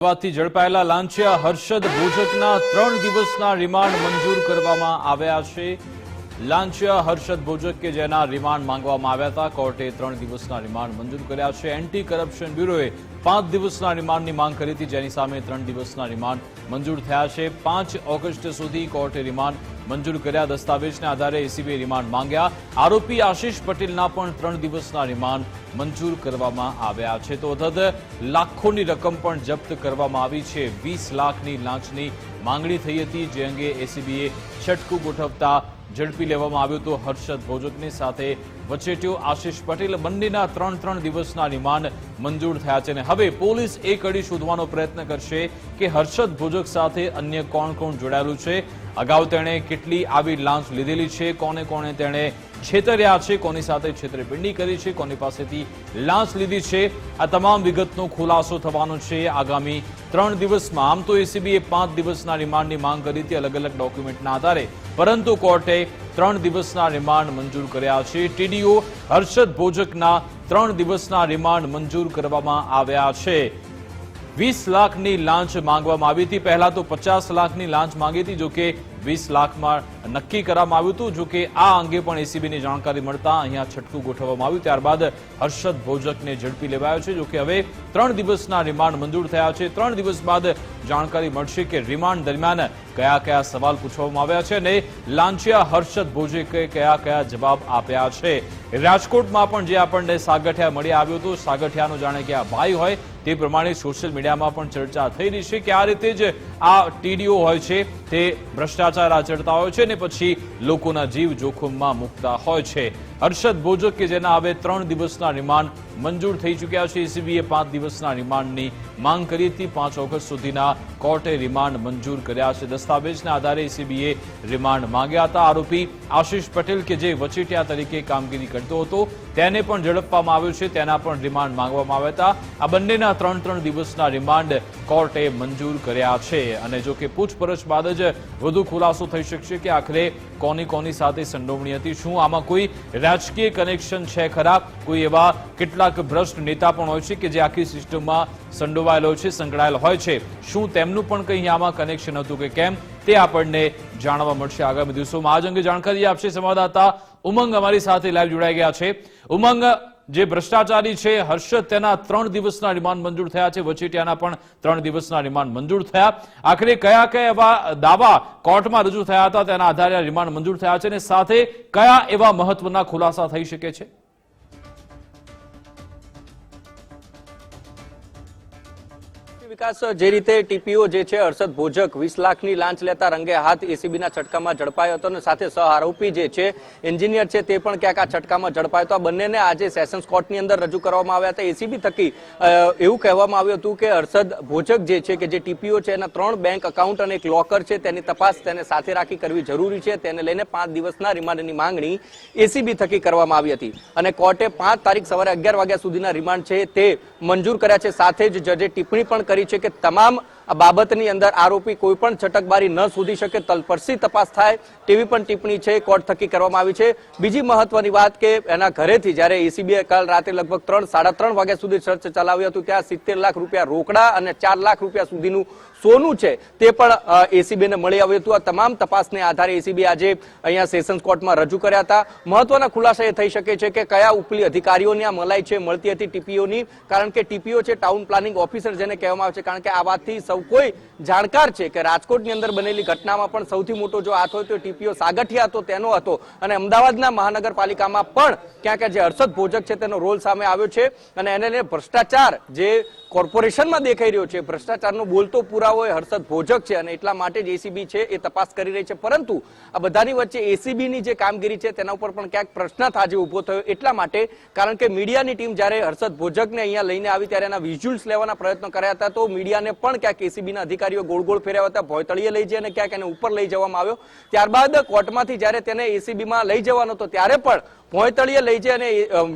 થી ઝડપાયેલા લાંચિયા હર્ષદ ભોજકના 3 દિવસના રિમાન્ડ મંજૂર કરવામાં આવ્યા છે। લાંચિયા હર્ષદ ભોજક કે જેના રિમાન્ડ માંગવામાં આવ્યા હતા, કોર્ટે 3 દિવસના રિમાન્ડ મંજૂર કર્યા છે। એન્ટી કરપ્શન બ્યુરોએ 5 દિવસના રિમાન્ડની માંગ કરી હતી, જેની સામે 3 દિવસના રિમાન્ડ મંજૂર થયા છે। 5 ઓગસ્ટ સુધી કોર્ટે રિમાન્ડ મંજૂર કર્યા। દસ્તાવેજના આધારે એસીબીએ રિમાન્ડ માંગ્યા। આરોપી આશિષ પટેલના પણ 3 દિવસના રિમાન્ડ મંજૂર કરવામાં આવ્યા છે। તો અધધ લાખોની રકમ પણ જપ્ત કરવામાં આવી છે। 20 લાખની લાંચની માંગણી થઈ હતી, જે અંગે એસીબીએ છટકું ગોઠવતા ઝડપી લેવામાં આવ્યું હતું હર્ષદ ભોજકની સાથે વચેટિયો આશિષ પટેલ। બંનેના 3 દિવસના રિમાન્ડ મંજૂર થયા છે અને હવે પોલીસ એ કડી શોધવાનો પ્રયત્ન કરશે કે હર્ષદ ભોજક સાથે અન્ય કોણ કોણ જોડાયેલું છે, અગાઉ તેણે કેટલી આવી લાંચ લીધેલી છે, કોને કોને તેણે છેતર્યા છે, કોની સાથે છેતરપિંડી કરી છે, કોની પાસેથી લાંચ લીધી છે। આ તમામ વિગતનો ખુલાસો થવાનો છે આગામી 3 દિવસમાં। આમ તો એસીબીએ 5 દિવસના રિમાન્ડની માંગ કરી હતી અલગ અલગ ડોક્યુમેન્ટના આધારે, પરંતુ કોર્ટે 3 દિવસના રિમાન્ડ મંજૂર કર્યા છે। ટીડીઓ હર્ષદ ભોજકના 3 દિવસના રિમાન્ડ મંજૂર કરવામાં આવ્યા છે। 20 લાખની લાંચ માંગવામાં આવી હતી। પહેલા તો 50 લાખની લાંચ માંગી હતી, જોકે 20 લાખમાં નક્કી કરવામાં આવ્યું હતું। જોકે આ અંગે પણ એસીબીની જાણકારી મળતા અહીંયા છટકું ગોઠવવામાં આવ્યું। ત્યારબાદ હર્ષદ ભોજકને ઝડપી લેવાયો છે। જોકે હવે 3 દિવસના રિમાન્ડ મંજૂર થયા છે। 3 દિવસ બાદ જાણકારી મળશે કે રિમાન્ડ દરમિયાન કયા કયા સવાલ પૂછવામાં આવ્યા છે અને લાંચિયા હર્ષદ ભોજકે કયા કયા જવાબ આપ્યા છે। રાજકોટમાં પણ જે આપણને સાગઠિયા મળી આવ્યો હતો, સાગઠિયાનો જાણે કે આ ભાઈ હોય તે પ્રમાણે સોશિયલ મીડિયામાં પણ ચર્ચા થઈ રહી છે કે આ રીતે જ આ ટીડીઓ હોય છે તે ભ્રષ્ટાચાર આચરતા હોય છે અને પછી લોકોના જીવ જોખમમાં મૂકતા હોય છે। હર્ષદ ભોજક કે જેના હવે 3 દિવસના રિમાન્ડ મંજૂર થઈ ચૂક્યા છે। એસીબીએ 5 દિવસના રિમાન્ડની માંગ કરી હતી। 5 ઓગસ્ટ સુધીના કોર્ટે રિમાન્ડ મંજૂર કર્યા છે। દસ્તાવેજના આધારે એસીબીએ રિમાન્ડ માંગ્યા હતા। આરોપી આશિષ પટેલ કે જે વચેટિયા તરીકે કામગીરી કરતો હતો તેને પણ ઝડપવામાં આવ્યો છે, તેના પણ રિમાન્ડ માંગવામાં આવ્યા હતા। આ બંનેના 3 દિવસના રિમાન્ડ કોર્ટે મંજૂર કર્યા છે અને જો કે પૂછપરછ બાદ જ વધુ ખુલાસો થઈ શકશે કે આખરે કોની સાથે સંડોવણી હતી, શું આમાં કોઈ રાજકીય કનેક્શન છે ખરા, કોઈ એવા કેટલાક ભ્રષ્ટ નેતા પણ હોય છે કે જે આખી સિસ્ટમમાં સંડોવાયેલો છે, સંકળાયેલ હોય છે, શું તેમનું પણ કંઈ આમાં કનેક્શન હતું કે કેમ, તે આપણને જાણવા મળશે આગામી દિવસોમાં। આજ અંગે જાણકારી આપશે સંવાદદાતા ઉમંગ અમારી સાથે લાઈવ જોડાઈ ગયા છે। ઉમંગ, જે ભ્રષ્ટાચારી છે હર્ષદ, તેના 3 દિવસના રિમાન્ડ મંજૂર થયા છે, વચેટિયાના પણ 3 દિવસના રિમાન્ડ મંજૂર થયા। આખરે કયા કયા એવા દાવા કોર્ટમાં રજૂ થયા હતા તેના આધારે રિમાન્ડ મંજૂર થયા છે અને સાથે કયા એવા મહત્વના ખુલાસા થઈ શકે છે? વિકાસ, જે રીતે ટીપીઓ જે છે હર્ષદ ભોજક 20 લાખની લાંચ લેતા રંગે હાથ એસીબીના છટકામાં ઝડપાયો હતો અને સાથે સહ આરોપી જે છે એન્જિનિયર છે તે પણ ક્યાંક આ છટકામાં ઝડપાયો હતો। આ બંનેને આજે સેશન્સ કોર્ટની અંદર રજૂ કરવામાં આવ્યા હતા। એસીબી થકી એવું કહેવામાં આવ્યું હતું કે હર્ષદ ભોજક જે છે કે જે ટીપીઓ છે એના 3 બેંક એકાઉન્ટ અને એક લોકર છે તેની તપાસ તેને સાથે રાખી કરવી જરૂરી છે। તેને લઈને 5 દિવસના રિમાન્ડની માંગણી એસીબી થકી કરવામાં આવી હતી અને કોર્ટે 5 તારીખ સવારે 11 વાગ્યા સુધીના રિમાન્ડ છે તે મંજૂર કર્યા છે। સાથે જ જજે ટિપ્પણી પણ કરી છે કે તમામ આ બાબતની અંદર આરોપી કોઈ પણ છટકબારી ન શોધી શકે, તલપરસી તપાસ થાય તેવી પણ ટિપ્પણી છે કોર્ટ થકી કરવામાં આવી છે। બીજી મહત્વની વાત કે એના ઘરેથી જ્યારે એસીબીએ કાલ રાતે લગભગ 3-3:30 વાગ્યા સુધી સર્ચ ચલાવ્યું હતું, ત્યાં 70 લાખ રૂપિયા રોકડા અને 4 લાખ રૂપિયા સુધીનું સોનું છે તે પણ એસીબીને મળી આવ્યું હતું। આ તમામ તપાસને આધારે એસીબી આજે અહીંયા સેશન્સ કોર્ટમાં રજૂ કર્યા હતા। મહત્વના ખુલાસા એ થઈ શકે છે કે કયા ઉપલી અધિકારીઓની આ મલાઈ છે મળતી હતી ટીપીઓની, કારણ કે ટીપીઓ છે ટાઉન પ્લાનિંગ ઓફિસર જેને કહેવામાં આવે છે, કારણ કે આ વાતથી સૌ કોઈ જાણકાર છે કે રાજકોટની અંદર બનેલી ઘટનામાં પણ સૌથી મોટો જો હાથ હોય તો ટીપીઓ સાગઠિયા હતો તેનો હતો અને અમદાવાદના મહાનગરપાલિકામાં પણ ક્યાંક જે હર્ષદ ભોજક છે તેનો રોલ સામે આવ્યો છે અને એને લઈને ભ્રષ્ટાચાર જે કોર્પોરેશનમાં દેખાઈ રહ્યો છે, ભ્રષ્ટાચારનો બોલતો પુરાવો એ હર્ષદ ભોજક છે અને એટલા માટે જ એસીબી છે એ તપાસ કરી રહી છે। પરંતુ આ બધાની વચ્ચે એસીબીની જે કામગીરી છે તેના ઉપર પણ ક્યાંક પ્રશ્નાર્થ આજે ઉભો થયો, એટલા માટે કારણ કે મીડિયાની ટીમ જ્યારે હર્ષદ ભોજકને અહીંયા લઈને આવી ત્યારે એના વિઝ્યુઅલ્સ લેવાના પ્રયત્નો કર્યા હતા, તો મીડિયાને પણ ક્યાંક એસીબીના અધિકારીઓ ગોળ ફેરવ્યા હતા, ભોયતળીએ લઈ જઈ અને ક્યાંક એને ઉપર લઈ જવામાં આવ્યો। ત્યારબાદ કોર્ટમાંથી જ્યારે તેને એસીબીમાં લઈ જવાનો હતો ત્યારે પણ ભોયતળીએ લઈ જઈ અને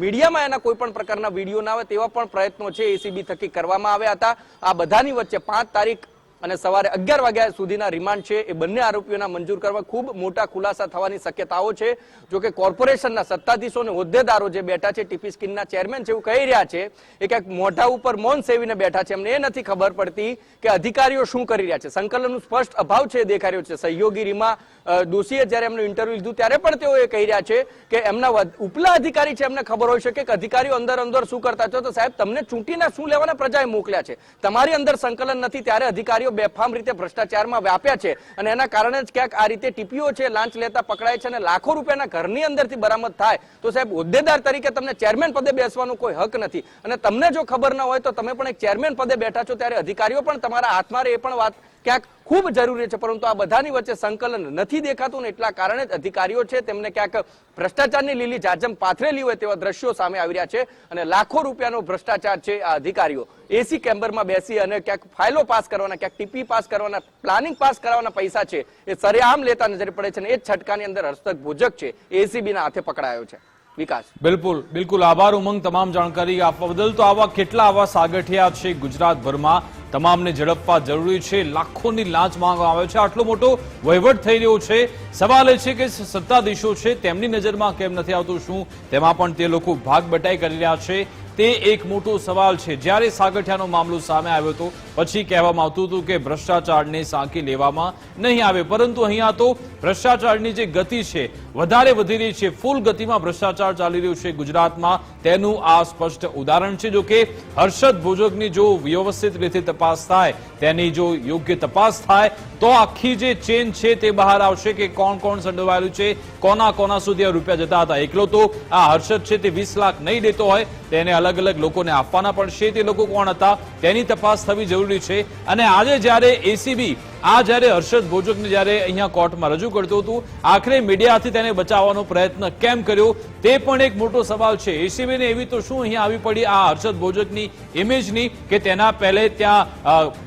મીડિયામાં એના કોઈ પણ પ્રકારના વિડીયો ના આવે તેવા પણ પ્રયત્નો છે એસીબી થકી કરવામાં આવ્યા હતા। આ બધાની વચ્ચે 5 તારીખ અને સવારે 11 વાગ્યા સુધીના રિમાન્ડ છે એ બંને આરોપીઓના મંજૂર કરવા ખૂબ મોટા ખુલાસા થવાની શક્યતાઓ છે. જો કે કોર્પોરેશનના સત્તાધીશો અને હોદ્દેદારો જે બેઠા છે, ટીપી સ્કીનના ચેરમેન છે એવું કહી રહ્યા છે એ ક્યાંક મોઢા ઉપર મૌન સેવીને બેઠા છે. એમને એ નથી ખબર પડતી કે અધિકારીઓ શું કરી રહ્યા છે. સંકલનનું સ્પષ્ટ અભાવ છે દેખાઈ રહ્યો છે. સહયોગી રીમા દોશીએ જ્યારે એમનું ઇન્ટરવ્યુ લીધું ત્યારે પણ તેઓ એ કહી રહ્યા છે કે એમના ઉપલા અધિકારી છે એમને ખબર હોઈ શકે કે અધિકારીઓ અંદર શું કરતા છો. તો સાહેબ, તમને ચૂંટીને શું લેવાના પ્રજાએ મોકલ્યા છે? તમારી અંદર સંકલન નથી ત્યારે અધિકારીઓ બેફામ રીતે ભ્રષ્ટાચારમાં વ્યાપ્યા છે અને એના કારણે જ ક્યાંક આ રીતે ટીપીઓ છે લાંચ લેતા પકડાય છે અને લાખો રૂપિયાના ઘરની અંદરથી બરામદ થાય. તો સાહેબ, હોદ્દેદાર તરીકે તમને ચેરમેન પદે બેસવાનો કોઈ હક નથી. અને તમને જો ખબર ન હોય તો તમે પણ એક ચેરમેન પદે બેઠા છો ત્યારે અધિકારીઓ પણ તમારા હાથમાં રહે એ પણ વાત ક્યાંક ખૂબ જરૂરી છે. પરંતુ આ બધાની વચ્ચે સંકલન નથી દેખાતું ને એટલા કારણે જ અધિકારીઓ છે તેમને ક્યાંક ભ્રષ્ટાચારની લીલી જાજમ પાથરેલી હોય તેવા દ્રશ્યો સામે આવી રહ્યા છે. અને લાખો રૂપિયાનો ભ્રષ્ટાચાર છે આ અધિકારીઓ એસી કેમ્બરમાં બેસી અને ક્યાંક ફાઇલો પાસ કરવાના, ક્યાંક ટીપી પાસ કરવાના, પ્લાનિંગ પાસ કરવાના પૈસા છે એ સરેઆમ લેતા નજરે પડે છે. અને એ જ છટકાની અંદર હર્ષદ ભોજક છે એસીબીના હાથે પકડાયો છે. વિકાસ. બિલકુલ આભાર ઉમંગ, તમામ જાણકારી આપવા બદલ. તો આવા કેટલા આવા સાગઠિયા છે ગુજરાતભરમાં, તમામને ઝડપવા જરૂરી છે. લાખોની લાંચ માંગવામાં આવે છે. આટલો મોટો વહીવટ થઈ રહ્યો છે. સવાલ એ છે કે સત્તાધીશો છે તેમની નજરમાં કેમ નથી આવતું? શું તેમાં પણ તે લોકો ભાગ બટાઈ કરી રહ્યા છે? તે એક મોટો સવાલ છે. જ્યારે સાગઠિયાનો મામલો સામે આવ્યો હતો પછી કહેવામાં આવતું હતું કે ભ્રષ્ટાચારને સાંકી લેવામાં નહીં આવે, પરંતુ અહીંયા તો ભ્રષ્ટાચારની જે ગતિ છે વધારે વધી રહી છે. ફૂલ ગતિમાં ભ્રષ્ટાચાર ચાલી રહ્યું છે ગુજરાતમાં, તેનું આ સ્પષ્ટ ઉદાહરણ છે. જો કે હર્ષદ ભોજકની જો વ્યવસ્થિત રીતે તપાસ થાય, તેની જો યોગ્ય તપાસ થાય તો આખી જે ચેન છે તે બહાર આવશે કે કોણ કોણ સંડોવાયેલું છે, કોના સુધી આ રૂપિયા જતા હતા. એકલો તો આ હર્ષદ છે તે 20 લાખ નહીં દેતો હોય, તેને અલગ અલગ લોકોને આપવાના પડશે. તે લોકો કોણ હતા તેની તપાસ થવી જરૂરી છે. અને આજે જ્યારે એસીબી જ્યારે હર્ષદ ભોજકને જ્યારે અહીંયા કોર્ટમાં રજૂ કરતું હતું, આખરે મીડિયાથી તેને બચાવવાનો પ્રયત્ન કેમ કર્યો તે પણ એક મોટો સવાલ છે. એસીબીને એવી તો શું અહીંયા આવી પડી આ હર્ષદ ભોજકની ઇમેજની કે તેના પહેલે ત્યાં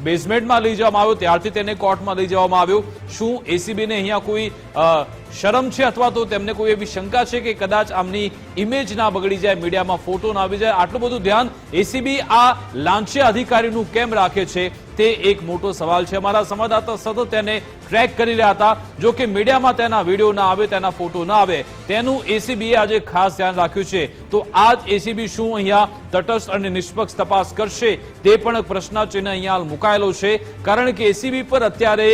બેઝમેન્ટમાં લઈ જવામાં આવ્યો, ત્યારથી તેને કોર્ટમાં લઈ જવામાં આવ્યો. શું એસીબીને અહીંયા કોઈ શરમ છે અથવા તો તેમને કોઈ એવી શંકા છે કે કદાચ આમની ઇમેજ ના બગડી જાય, મીડિયામાં ફોટો ના આવી જાય? આટલું બધું ધ્યાન એસીબી આ લાંચિયા અધિકારીનું કેમ રાખે છે તે એક મોટો સવાલ છે. અમારા સંવાદદાતા સતત તેને ટ્રેક કરી રહ્યા હતા. જો કે મીડિયામાં તેના વિડીયો ના આવે, તેના ફોટો ના આવે, તેનું એસીબીએ આજે ખાસ ધ્યાન રાખ્યું છે. તો આ જ એસીબી શું અહીંયા તટસ્થ અને નિષ્પક્ષ તપાસ કરશે તે પણ પ્રશ્નચિહ્ન અહીંયા મુકાયેલો છે. કારણ કે એસીબી પર અત્યારે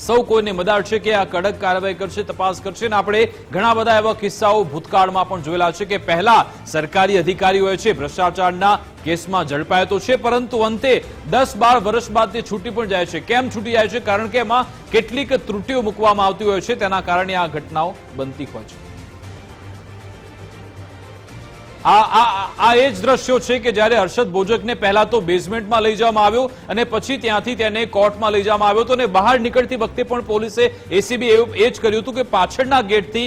સૌ કોઈને મદાર છે કે આ કડક કાર્યવાહી કરશે, તપાસ કરશે. અને આપણે ઘણા બધા એવા કિસ્સાઓ ભૂતકાળમાં પણ જોયેલા છે કે પહેલા સરકારી અધિકારીઓ છે ભ્રષ્ટાચારના કેસમાં ઝડપાયો તો છે, પરંતુ અંતે 10-12 વર્ષ બાદ તે છૂટી પણ જાય છે. કેમ છૂટી જાય છે? કારણ કે એમાં કેટલીક ત્રુટીઓ મૂકવામાં આવતી હોય છે, તેના કારણે આ ઘટનાઓ બનતી હોય છે. આ એ જ દ્રશ્યો છે કે જ્યારે હર્ષદ ભોજકને પહેલા તો બેઝમેન્ટમાં લઈ જવામાં આવ્યો અને પછી ત્યાંથી તેને કોર્ટમાં લઈ જવામાં આવ્યો હતો. અને બહાર નીકળતી વખતે પણ પોલીસે એસીબી એ જ કર્યું હતું કે પાછળના ગેટથી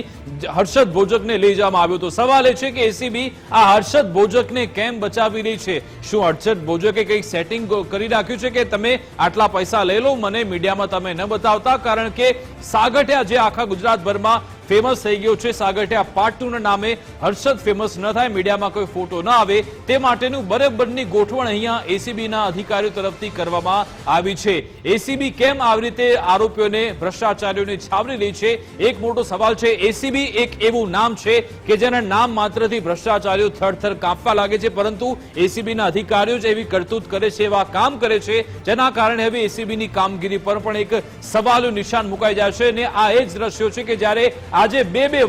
હર્ષદ ભોજકને લઈ જવામાં આવ્યો હતો. સવાલ એ છે કે એસીબી આ હર્ષદ ભોજકને કેમ બચાવી રહી છે? શું હર્ષદ ભોજકે કંઈક સેટિંગ કરી રાખ્યું છે કે તમે આટલા પૈસા લઈ લો, મને મીડિયામાં તમે ન બતાવતા? કારણ કે સાગઠિયા જે આખા ગુજરાતભરમાં ફેમસ થઈ ગયો છે, સાગઠિયા પાર્ટ 2 ના નામે હર્ષદ ફેમસ ન થાય, મીડિયામાં કોઈ ફોટો ન આવે, તે માટેનું બરાબરની ગોઠવણ અહીંયા એસીબીના અધિકારીઓ તરફથી કરવામાં આવી છે. એસીબી કેમ આવી રીતે આરોપીઓને, ભ્રષ્ટાચારીઓને છાવરી રહી છે? એક મોટો સવાલ છે. એસીબી એક એવું નામ છે કે જેના નામ માત્રથી ભ્રષ્ટાચારીઓ થરથર કાંપવા લાગે છે, પરંતુ એસીબીના અધિકારીઓ જ એવી કરતૂત કરે છે, એવા કામ કરે છે, જેના કારણે હવે એસીબીની કામગીરી પર પણ એક સવાલનું નિશાન મુકાઈ જાય છે. અને આ એ જ દ્રશ્યો છે કે જ્યારે આજે બે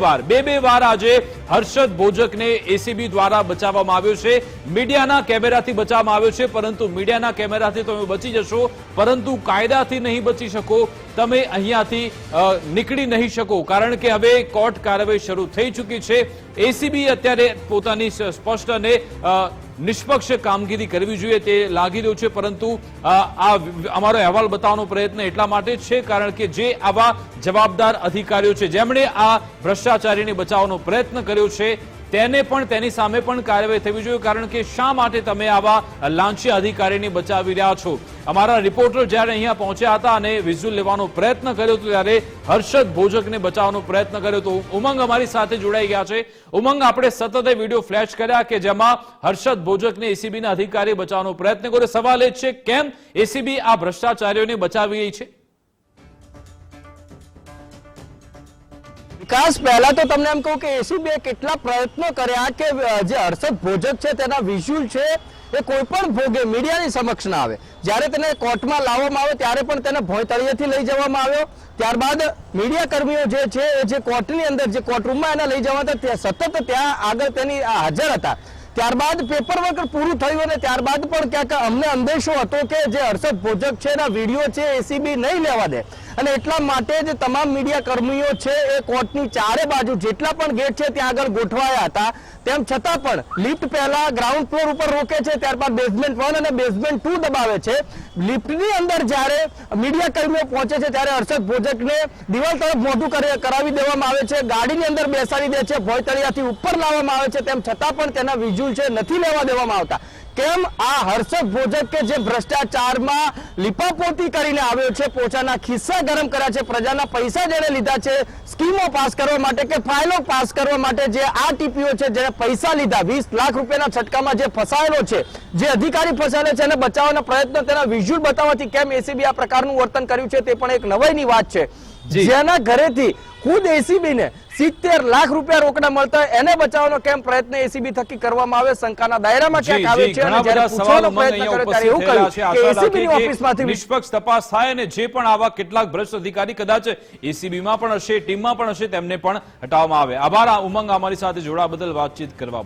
વાર આજે હર્ષદ ભોજકને એસીબી દ્વારા બચાવવામાં આવ્યો છે. મીડિયાના કેમેરાથી બચાવવામાં આવ્યો છે, પરંતુ મીડિયાના કેમેરાથી તમે બચી જશો, પરંતુ કાયદાથી નહીં બચી શકો. તમે અહીંયાથી નીકળી નહીં શકો, કારણ કે હવે કોર્ટ કાર્યવાહી શરૂ થઈ ચૂકી છે. એસીબી અત્યારે પોતાની સ્પષ્ટ અને નિષ્પક્ષ કામગીરી કરવી જોઈએ તે લાગી રહ્યું છે, પરંતુ આ અમારો અહેવાલ બતાવવાનો પ્રયત્ન એટલા માટે છે કારણ કે જે આવા જવાબદાર અધિકારીઓ છે જેમણે આ ભ્રષ્ટાચારીને બચાવવાનો પ્રયત્ન કર્યો છે તેને પણ તેની સામે પણ કાર્યવાહી થવી જોઈએ, કારણ કે શા માટે તમે આવા લાંચિયા અધિકારીને બચાવી રહ્યા છો? અમારા રિપોર્ટર જ્યારે અહીંયા પહોંચ્યા હતા અને વિઝ્યુઅલ લેવાનો પ્રયત્ન કર્યો હતો ત્યારે હર્ષદ ભોજકને બચાવવાનો પ્રયત્ન કર્યો હતો. ઉમંગ અમારી સાથે જોડાઈ ગયા છે. ઉમંગ, આપણે સતત વિડીયો ફ્લેશ કર્યા કે જેમાં હર્ષદ ભોજકને એસીબીના અધિકારી બચાવવાનો પ્રયત્ન કર્યો. સવાલ એ છે, કેમ એસીબી આ ભ્રષ્ટાચારીઓને બચાવી રહી છે? વિકાસ, પહેલા તો તમને એમ કહું કે એસીબીએ કેટલા પ્રયત્નો કર્યા કે જે હર્ષદ ભોજક છે તેના વિઝ્યુઅલ છે એ કોઈ પણ ભોગે મીડિયાની સમક્ષ ના આવે. જ્યારે તેને કોર્ટમાં લાવવામાં આવે ત્યારે પણ તેને ભોંયતળિયેથી લઈ જવામાં આવ્યો. ત્યારબાદ મીડિયા કર્મીઓ જે છે એ જે કોર્ટની અંદર જે કોર્ટરૂમમાં એને લઈ જવા હતા સતત ત્યાં આગળ તેની હાજર હતા. ત્યારબાદ પેપર વર્ક પૂરું થયું અને ત્યારબાદ પણ ક્યાંક અમને અંદેશો હતો કે જે હર્ષદ ભોજક છે એના વિડીયો છે એસીબી નહીં લેવા દે, અને એટલા માટે જે તમામ મીડિયા કર્મીઓ છે એ કોર્ટની ચારે બાજુ જેટલા પણ ગેટ છે ત્યાં આગળ ગોઠવાયા હતા. તેમ છતાં પણ લિફ્ટ પહેલા ગ્રાઉન્ડ ફ્લોર ઉપર રોકે છે, ત્યારબાદ બેઝમેન્ટ 1 અને બેઝમેન્ટ 2 દબાવે છે. લિફ્ટની અંદર જ્યારે મીડિયા કર્મીઓ પહોંચે છે ત્યારે હર્ષદ ભોજકને દિવાલ તરફ મોઢું કરાવી દેવામાં આવે છે, ગાડીની અંદર બેસાડી દે છે, ભોંયતળિયાથી ઉપર લાવવામાં આવે છે. તેમ છતાં પણ તેના વિઝ્યુઅલ છે નથી લેવા દેવામાં આવતા. કેમ આ હર્ષદ ભોજક કે જે ભ્રષ્ટાચારમાં લીપાપોતી કરીને આવ્યો છે, પોતાના ખિસ્સા ગરમ કર્યા છે, પ્રજાના પૈસા જેને લીધા છે સ્કીમો પાસ કરવા માટે કે ફાઇલો પાસ કરવા માટે, જે આ ટીપીઓ છે જેને પૈસા લીધા 20 લાખ રૂપિયાના છટકામાં જે ફસાયેલો છે, જે અધિકારી ફસાયેલો છે એને બચાવવાના પ્રયત્નો તેના વિઝ્યુઅલ બતાવવાથી કેમ એસીબી આ પ્રકારનું વર્તન કર્યું છે તે પણ એક નવાઈની વાત છે. જેના ઘરેથી ખુદ એસીબી ને 70 લાખ રૂપિયા રોકડા મળતા હોય એને બચાવવાનો કેમ પ્રયત્ન એસીબી થકી કરવામાં આવે, શંકાના દાયરામાં ક્યાંક આવે છે. અને જ્યારે પૂછવાનો પ્રયત્ન કરે ત્યારે એવું કહ્યું કે એસીબી ની ઓફિસમાંથી નિષ્પક્ષ તપાસ થાય અને જે પણ આવા કેટલાક ભ્રષ્ટ અધિકારી કદાચ એસીબીમાં પણ હશે, ટીમમાં પણ હશે, તેમને પણ હટાવવામાં આવે. આભાર ઉમંગ, અમારી સાથે જોડાવા બદલ, વાતચીત કરવા